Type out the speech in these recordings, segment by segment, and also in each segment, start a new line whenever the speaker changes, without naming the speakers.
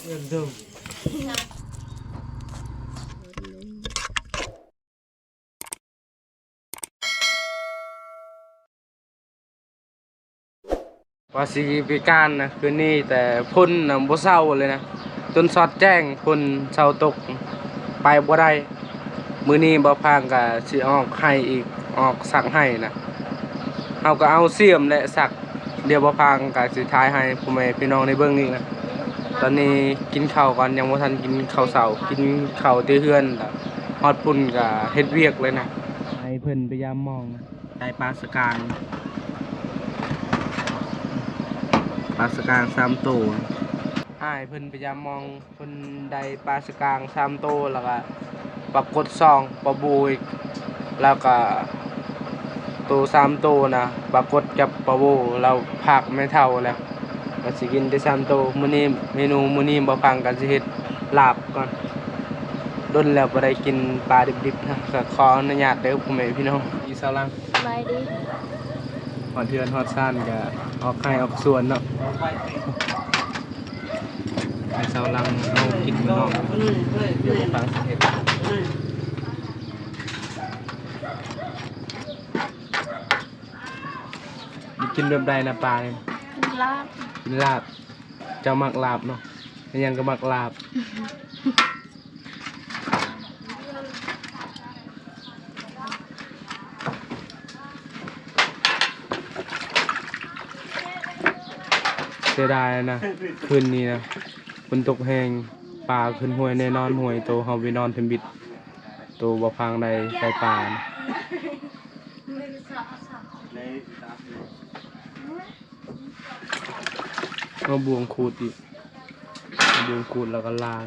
Gendong. ว่าสิพิการนะคืนนี้แต่พ่นน่ะบ่เศร้าเลยนะจนสอดแจ้งพ่นเศร้าตกไปบ่ได้มื้อนี้บ่พางก็สิออกให้อีกออกสักให้นะเฮาก็เอาเสียมและสักเดี๋ยวบ่พางก็สิท้ายให้พ่อแม่พี่น้องได้เบิ่งอีกนะตอนนี้กินข้าวก่อนยังบ่ทันกินข้าวเช้ากินข้าวที่เฮือนฮอดปุ่นก็เฮ็ดเวียกเลยนะให้เพิ่นพยายามมองได้ปลาสกางปลาสกาง3ตัวอ้ายเพิ่นพยายามมองเพิ่นได้ปลาสกาง3ตัวแล้วก็ปลากดซองปลาบูอีกแล้วก็ตัว3ตัวนะปลากดกับปลาบูเราผักไม่เท่าแล้วก็สิกินได้3ตัวมื้อนี้เมนูมื้อนี้บ่ฟังกันสิเฮ็ดลาบก่อนดนแล้วบ่ได้กินปลาดิบๆนะก็ขออนุญาตเด้อพ่อแม่พี่น้องอีสาวลัง
สบายดี
ฮอดเทือนฮอดซ่านก็ออกให้ออกสวนเนาะไอ้สาวลังเอากินเนาะเดี๋ยวฟังเฮ็ดกินแบบใดนะปลาเนี่ย
ลาบ
กินลาบเจ้ามักลาบเนาะยังก็มักลาบเสียดายนะคืนนี้นะฝนตกแห้งปลาขึ้นห้วยแน่นอนห้วยโตเฮาไปนอนเทมบิดโตบ่พังใดใส่ปลานะก็บวงขูดอีกบวงขูดแล้วก็ล้าง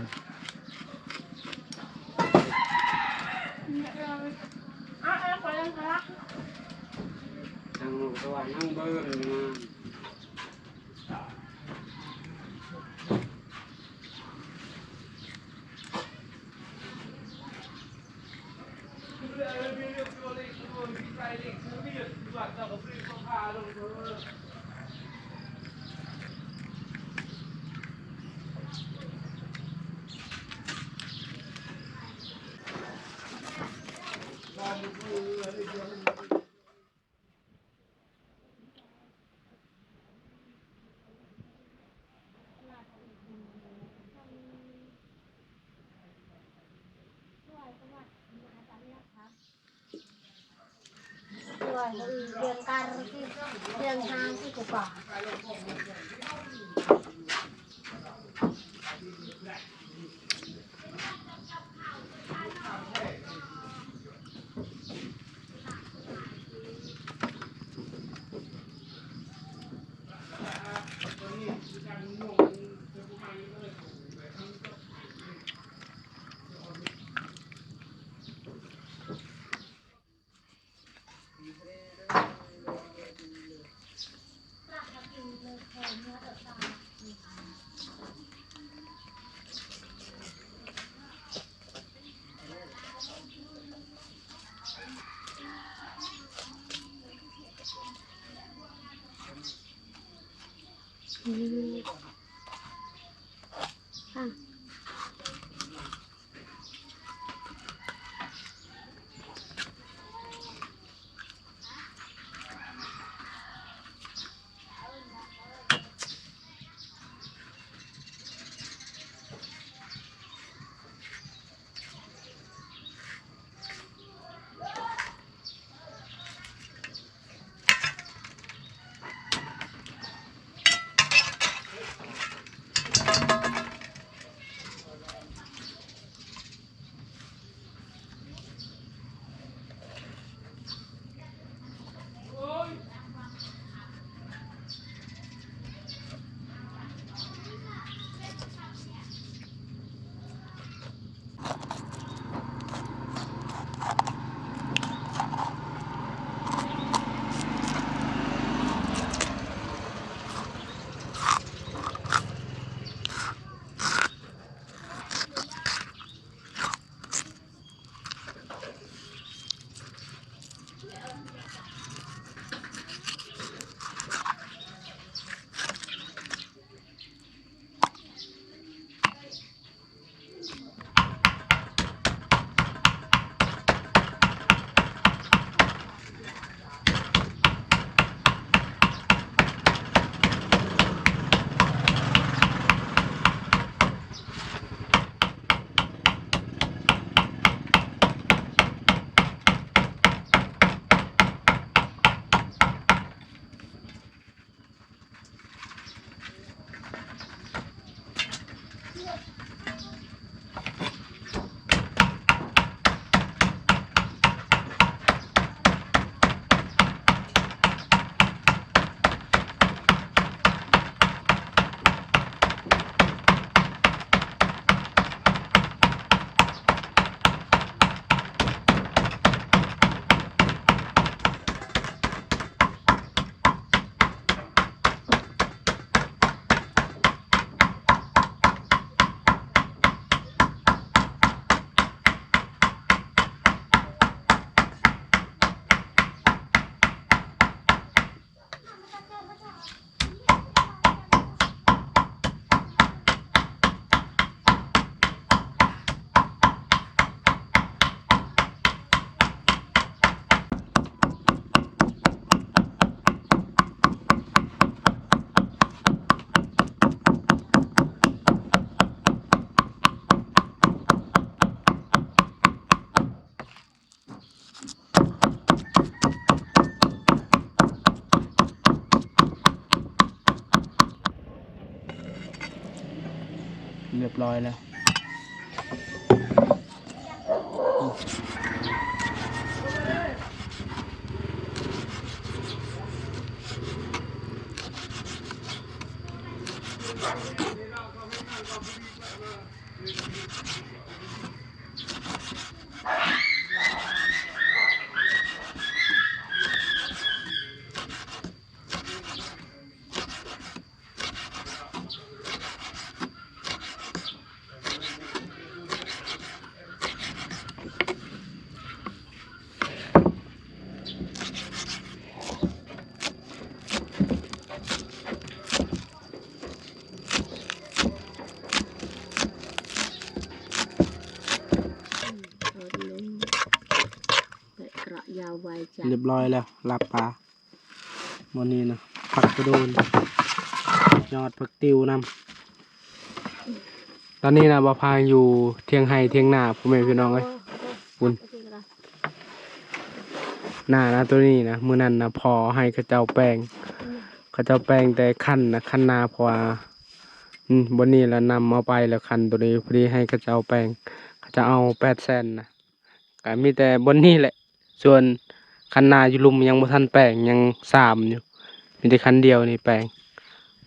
เรียงการที่เรียงทางที่กว่า
เรียบร้อยแล้ว
ยาวไวจ้ะ
เรียบร้อยแล้วลาบปลาวันนี้นะผักกระโดนยอดผักติวนำตอนนี้นะบ่าวพางอยู่เทียงไห้เทียงนาพ่อแม่พี่น้องเอ้ยคุณหน้านะตัวนี้นะมื้อนั้นนะพอให้เขาเจ้าแป้งเขาเจ้าแป้งแต่คั้นนะคั้นนาเพราะว่าบนนี้แล้วนำเอาไปแล้วคั้นตัวนี้พอดีให้เขาเจ้าแป้งเขาจะเอา800,000นะก็มีแต่บนนี้แหละส่วนคันนาอยู่ลุมยังบ่ทันแปลงยัง3อยู่มีแต่คันเดียวนี่แปลง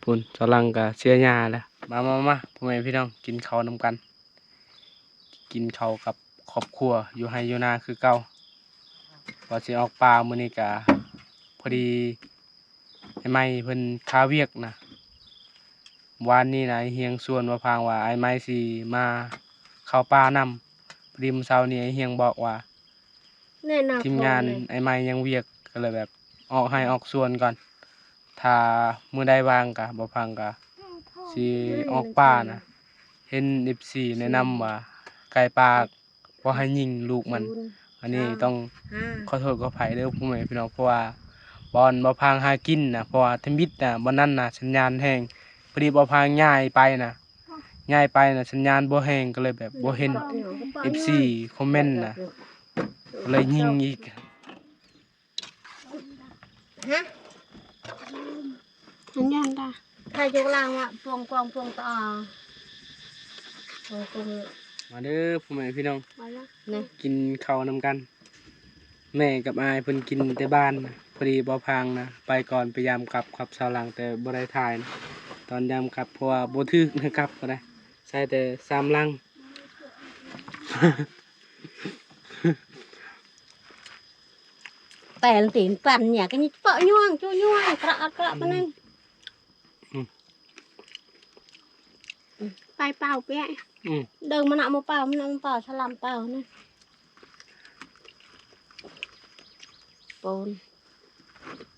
ปุ่นกำลังก็เสียหญ้าแล้วมาพ่อแม่พี่น้องกินข้าวนำกันกินข้าวกับครอบครัวอยู่ไร่อยู่นาคือเก่าว่าสิออกป่ามื้อนี้ก็พอดีไอ้ไม้เพิ่นค้าเวียกนะวานนี้นะไอ้เฮียงชวนว่าพางว่าไอ้ไม้สิมาเข้าป่านำพอดีมื้อเช้านี้ไอ้เฮียงบอกว่าทีมงานไอ้ไม้ยังเวียกก็เลยแบบออกให้ออกส่วนก่อนถ้ามื้อใดว่างก็บ่พังก็สิออกป่านะเห็น FC แนะนำว่าไก่ป่าบ่ให้ยิงลูกมันอันนี้ต้องขอโทษขออภัยเด้อพ่อแม่พี่น้องเพราะว่าบอนบ่พังหากินนะเพราะว่าทมิดน่ะบ่นั้นน่ะสัญญาณแห้งพอดีบ่พังย้ายไปนะสัญญาณบ่แห้งก็เลยแบบบ่เห็น FC คอมเมนต์นะเลยยิงอีก
ฮะสัญญาณได้ใครจุกลางวะพวงต่อพวง
มาเด้อพ่อแม่พี่น้อง
มาแล้วเนี่ย
กินข้าวนำกัน แม่กับอายเพิ่นกินแต่บ้านนะพอดีบ่พังนะไปก่อนพยายามกลับขับชาวหลังแต่บ่ได้ถ่ายนะตอนยามกลับเพราะว่าบ่ถึกนะครับก็ได้ใส่แต่3ลัง
แต่ละตีนปั่นเนี่ยก็นี่เปาะย่วงจู่ย่วงกระปะนั่นไปเป่าเปี้ยเดินมันเอามาเป่าฉลามเป่านี่ปูน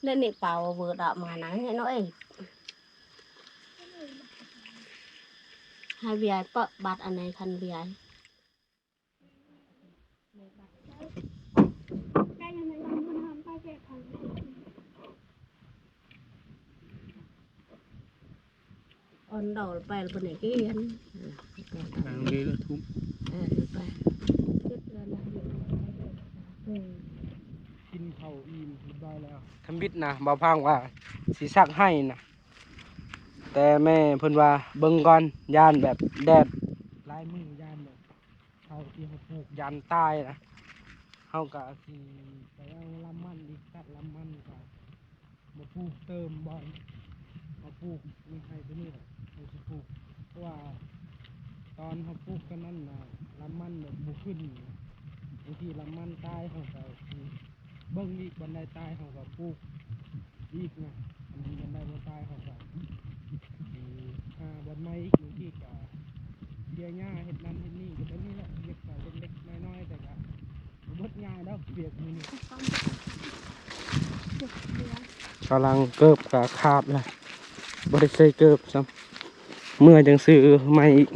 เล่นนี่เป่าvừa đọ mà nắngให้nó ơi hai bìa ป่าbạt anh này khăn bìa on đầuไปbên này cái anh
ทางนี้แล้วทุบ
ไป
กินข้าวอิ่มเรียบร้อยแล้วทำบิดนะบ่พังว่าสิซักให้นะแต่แม่เพิ่นว่าเบิ่งก่อนย่านแบบแดดลายมือย่านแบบเขาที่เขาปลูกยานตายนะเฮาก็สิไปเอาลำมันอีกตัดลำมันก็มาปลูกเติมบ่อนมาปลูกมีใครตัวนี้แหละเขาสิปลูกเพราะว่าตอนเขาปลูกกันนั่นนะลำมันแบบบ่ขึ้นบางทีลำมันตายเขาก็สิเบิ่งอีกบันไดตายเขาก็ปลูกอีกนะอันนี้บันไดบ่ตายเขาก็บันไม้อีกบางทีก็เบี้ยหญ้าเฮ็ดนั่นเฮ็ดนี่ก็เป็นนี่แหละเฮ็ดก็เล็กๆน้อยๆแต่ก็บ่เบิดง่ายดอกเปียกมื้อนี้กำลังเกิบก็ขาดเลยบ่ได้ใส่เกิบซ้ำเมื่อจังซื้อใหม่อีก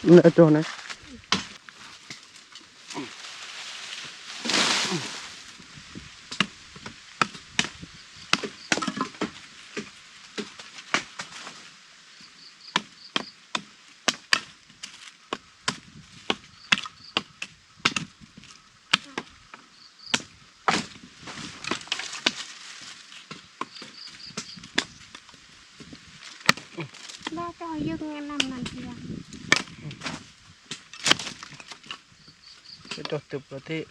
เนื้อตัวนะ
ได้จอยยึงนำมันเพียง
cái đồ tập có thể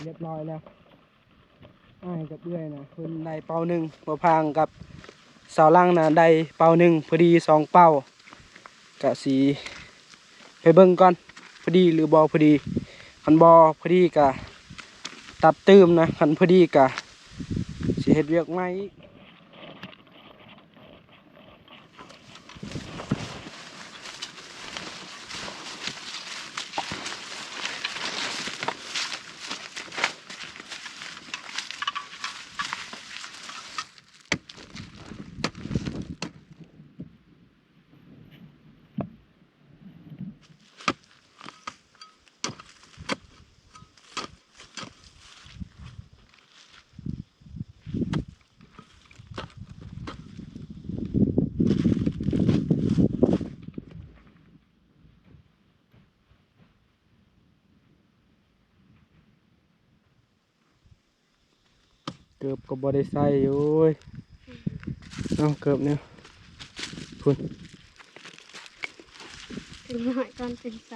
เรียบร้อยแล้วอ้ายกับเอื้อยนะเพิ่นได้เป้าหนึ่งบ่พางกับสาวลังนะได้เป้าหนึ่งพอดี2เป้ากะสิไปเบิ่งก่อนพอดีหรือบ่พอดีคันบ่พอดีกะตัดตื้มนะคันพอดีกะสิเฮ็ดเวียกใหม่อีกเกือบก็บ่ได้ใส่โอ้ยเอาเกือบเนี่ยพุ่น
ถึงหน่อยตอนเป็นไซ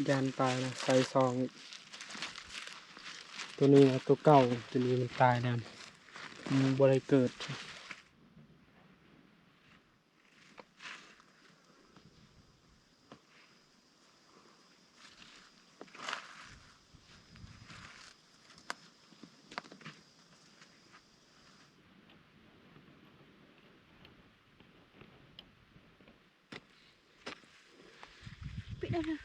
ยานตายนะใส่ซองอีกตัวนี้นะตัวเก่าตัวนี้มันตายแล้วมันบ่ได้เกิด
ปิดได้เลย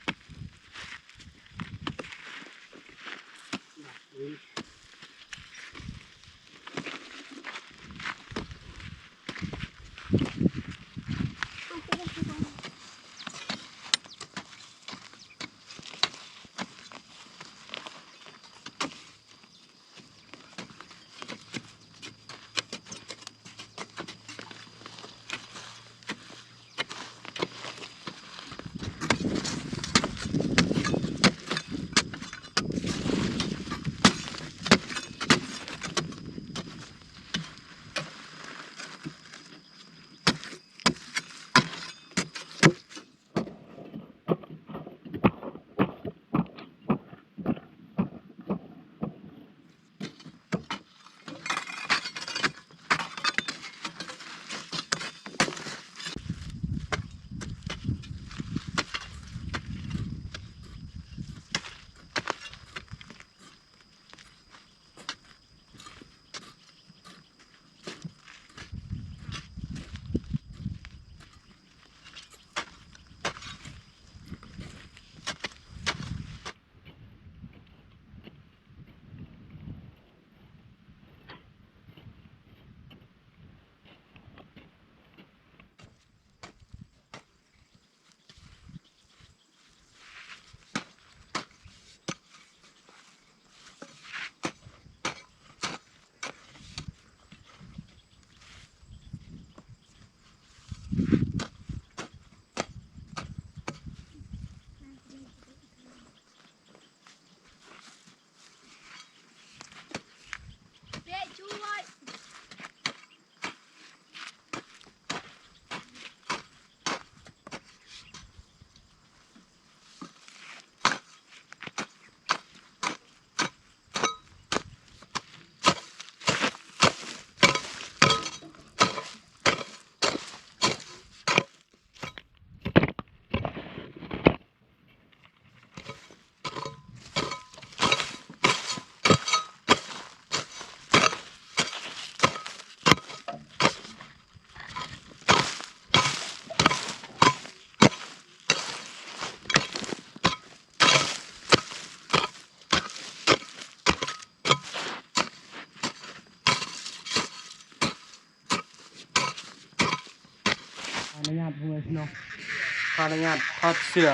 อนุญาตทอดเสื้อ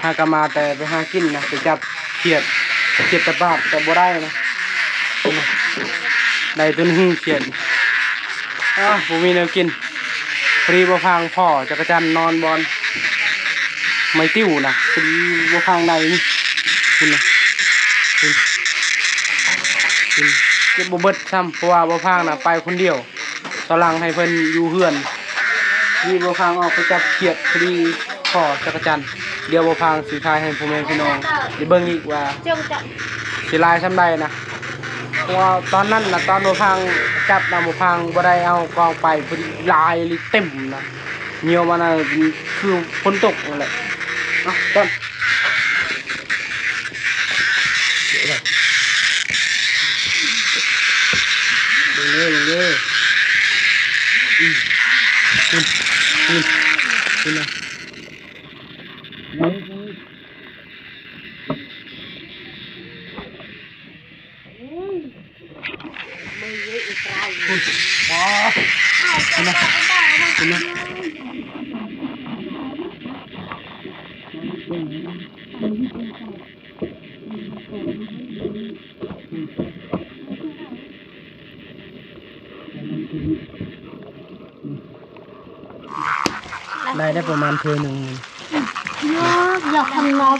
หากมาแต่ไปหากินนะไปจับเขียดตะบาดแต่บ่ได้นะได้ตัวนึงเขียดผมมีแนวกินฟรีบ่พังพ่อจักรจันทร์นอนบอลไม่ติ้วนะฟรีบ่พังใดนี่คุณนะคุณเก็บบ่เบิดซ้ำเพราะว่าบ่พังนะไปคนเดียวตอนหลังให้เพิ่นอยู่เฮือนมีบ่พังออกไปจับเขียดฟรีพ่อจักรจันทร์เดี๋ยวบ่พังสิทายให้พ่อแม่พี่น้องได้เบิ่งอีกว่าสิลายซ้ำใดนะเพราะว่าตอนนั้นนะตอนบ่พังจับนะบ่พังบ่ได้เอากองไปพอดีลายลิเต็มนะเหนียวมันน่ะคือฝนตกนั่นแหละต้นดูเลยนะได้ประมาณเทนึง
อยากทำน้อย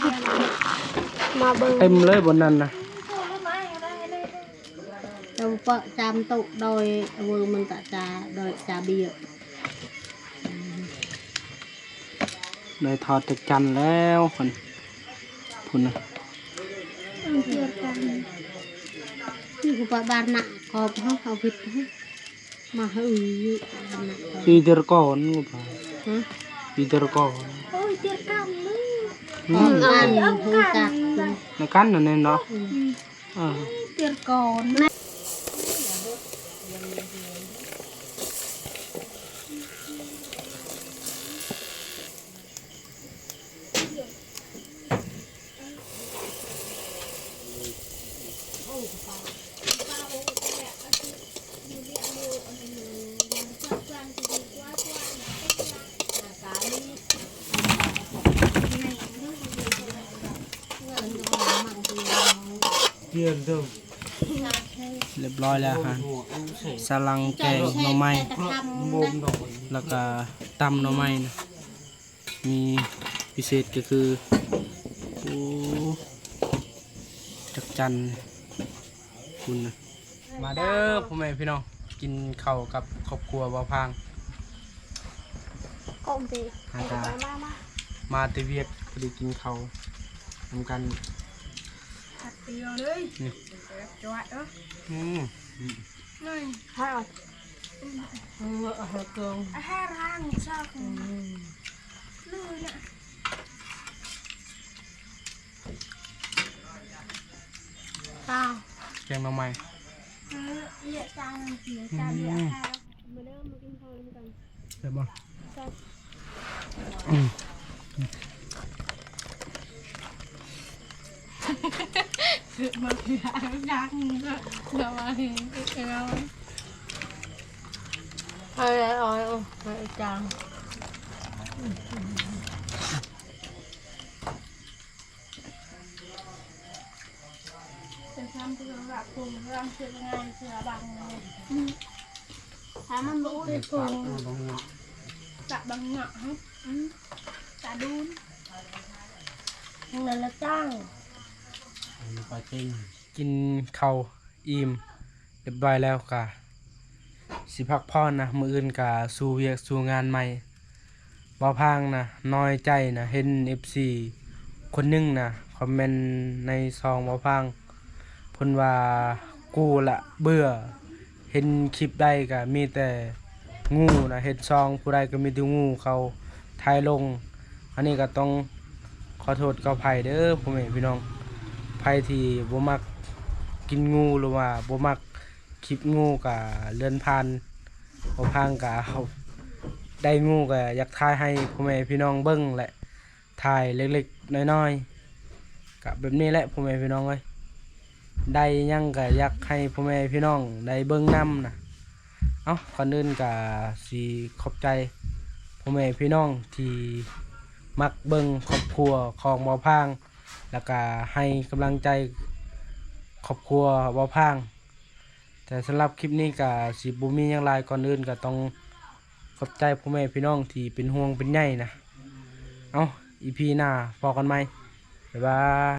มาเบิ่ง
เต็มเลยบนนั้นนะ
เราเปาะจามตุโดยเวอร์มันตะจาโดยจาเบีย
ได้ทอดจากจันแล้วคนพุ่นนะ
นี่กูปะบานหนักขอบเขาผิดมาให้
ปีเดอร์ก่อนกูไปปีเดอร์ก่อน
โอ้ยเตี้ยกันเลยอันหูกัด
ในกันนั่นเองเนาะ
เตี้ยก่อน
เรียบร้อยแล้วฮะสลังแกงหน่อไม้แล้วก็ตำหน่อไม้นะมีพิเศษก็คือจักจันคุณนะมาเด้อพ่อแม่พี่น้องกินข้าวกับครอบครัวบ่าวพางมาเตเวียกพอดีกินข้าวทำกัน
เดียวเลยจวดเนาะนี่ให้เอาเกลือให้ร่างชาคุณเลยนะเปล่า
แกงหน่อไม้
เยอะจังเยอะจังเยอะค่ะมาเริ่มมากินข้าวกัน
เสร็จบ่
มาพิจารณาเดี๋ยวมาเห็นเอาอะไรจังจะทำเพื่อแบบกลุ่มร่างเชื่องานเชื่อบังถ้ามันรู้ได้กลุ่มจะบังเงาะจะดูนเงินละจ้าง
กินข้าวอิ่มเรียบร้อยแล้วกะสิพักผ่อนนะมื้ออื่นกะสู่เวียกสู่งานใหม่บ่าวพางนะน้อยใจนะเห็น FC คนหนึงนะคอมเมนต์ในซองบ่าวพางเพิ่นว่ากูละเบื่อเห็นคลิปใดก็มีแต่งูนะเห็นซองผู้ใดก็มีแต่งูเขาถ่ายลงอันนี้ก็ต้องขอโทษกับไผเด้อพ่อแม่พี่น้องไผที่บ่มักกินงูหรือว่าบ่มักคลิปงูก็เลื่อนผ่านบ่พังก็ได้งูก็อยากถ่ายให้พ่อแม่พี่น้องเบิ่งแหละถ่ายเล็กๆน้อยๆก็แบบนี้แหละพ่อแม่พี่น้องเอ้ยได้ยังก็อยากให้พ่อแม่พี่น้องได้เบิ่งนำนะก่อนอื่นก็สิขอบใจพ่อแม่พี่น้องที่ มักเบิ่งครอบครัวของบ่าวพางแล้วก็ให้กำลังใจครอบครัวบ่าวพางแต่สำหรับคลิปนี้ก็สิบ่มีหยังหลายก่อนอื่นก็ต้องขอบใจพ่อแม่พี่น้องที่เป็นห่วงเป็นใยนะเอา EP หน้าพอกันไหมบ๊ายบาย